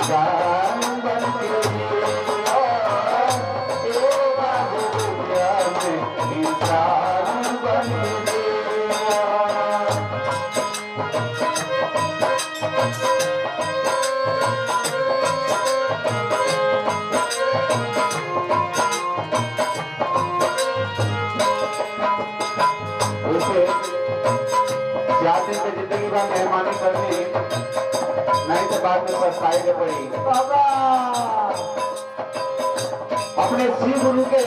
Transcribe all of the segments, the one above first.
इंसान बन के जिया, ए बाबू दुनिया में इंसान बन के जिया। जाते थे जिंदगी भर मेहरबानी करनी, नहीं तो बाद में पछताएंगे पड़ी। बाबा अपने शिव गुरु के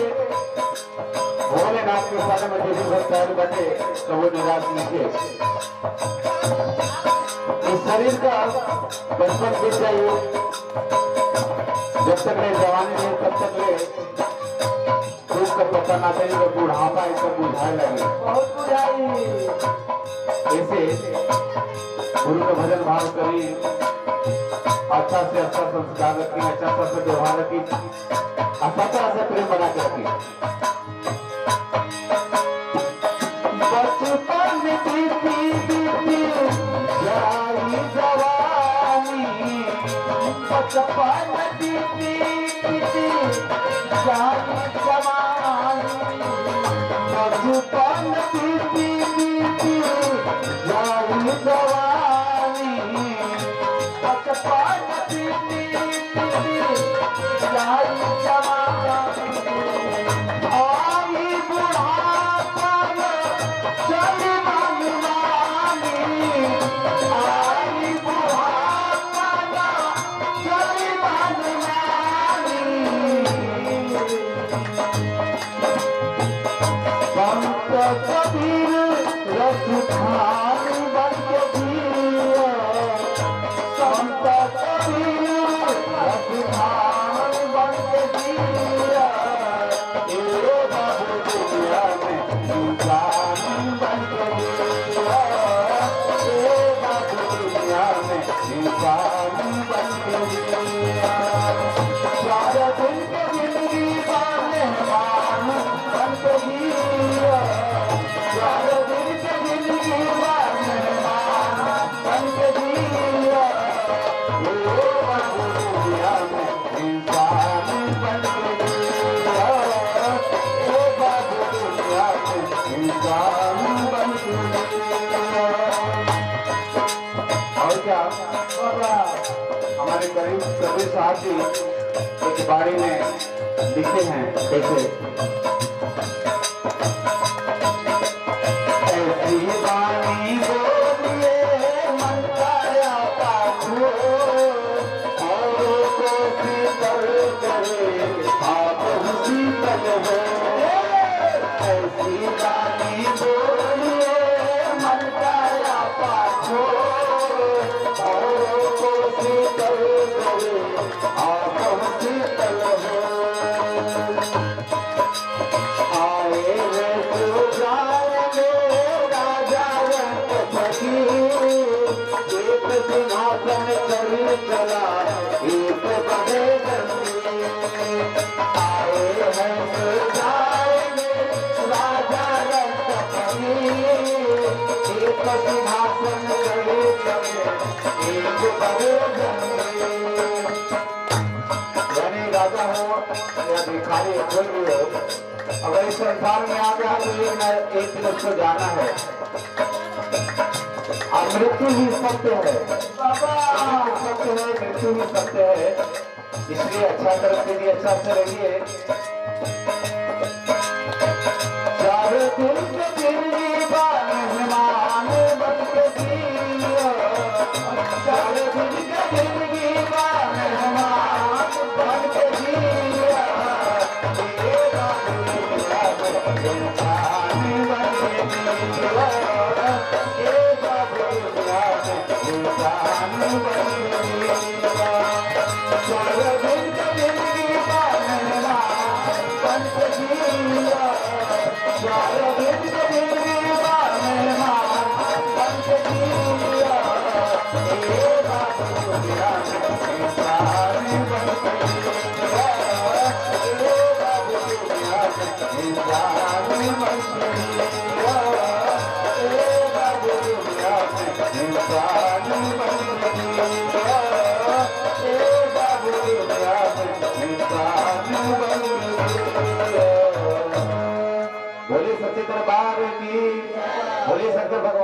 भोलेनाथ के साथ में यदि भक्त बटे तो वो निराश नीचे इस शरीर का बचपन बीत जाए, जब तक ले जवानी नहीं तब तक ले दुख का पता ना चले, तो बुढ़ापा इसका बुझाए लगे, बहुत बुझाई। ऐसे गुरु का भजन भाव करी, अच्छा से अच्छा संस्कार रखी, अच्छा से व्यवहार रखी, अच्छा तरह से प्रेम बना के रखी। बचपन बीती बीती जाई जवानी, बचपन बीती बीती जाई जवानी, बचपन बीती बीती जाई जवानी, बचपन बीती बीती जाई जवानी, आई बुढ़ापा चली मनमानी, आई बुढ़ापा चली मनमानी। संत कबीर रसधार बन के जिया, संत कबीर रसधार बन के जिया, ए बाबू दुनिया में इंसान बन के जिया, ए बाबू दुनिया में इंसान बन के जिया। सारा दिन के जिंदगी का मेहमान बन के जिया, सारा दिन के जिंदगी का मेहमान बन के जिया, ए बाबू दुनिया में इंसान बन के जिया, ए बाबू दुनिया में इंसान बन के जिया। और क्या हमारे गरीब सभी साथी एक बारी में लिखे हैं, कैसे ऐसी वाणी बोलिए मन काया पाछो, औरों को शीतल करे आप शीतल हो। ऐसी वाणी बोलिए मन काया पाछो, औरों को शीतल करे आप शीतल हो। आए वे तो जाएंगे राजा रंगपति, एक सिंहासन चढ़ी चला एक बड़े गंगे। आए हैं तो जाएंगे राजा रंगपति, एक सिंहासन चढ़ी चले एक बड़े गंगे। यानी राजा हो या भिखारी कोई भी हो, अगर इस संसार में आ गया तो एक दिन उसको जाना है, और मृत्यु ही सत्य है। बाबा सत्य है, मृत्यु ही सत्य है, इसलिए अच्छा तरफ के लिए अच्छा से रहिए। चारों दिन के जिंदगी का मेहमान बन के जिया, चारों दिन के जिंदगी का मेहमान बन के जिया, ए बाबू दुनिया में इंसान बन के जिया, ए बाबू दुनिया में इंसान बन के जिया। चारों दिन के जिंदगी का मेहमान बन के जिया, चारों दिन के जिंदगी का मेहमान बन के जिया, ए बाबू दुनिया में इंसान बन के जिया, ए बाबू दुनिया में इंसान बन के जिया, ए बाबू दुनिया में इंसान बन के जिया, ए दरबार की बोले शंकर भगवान।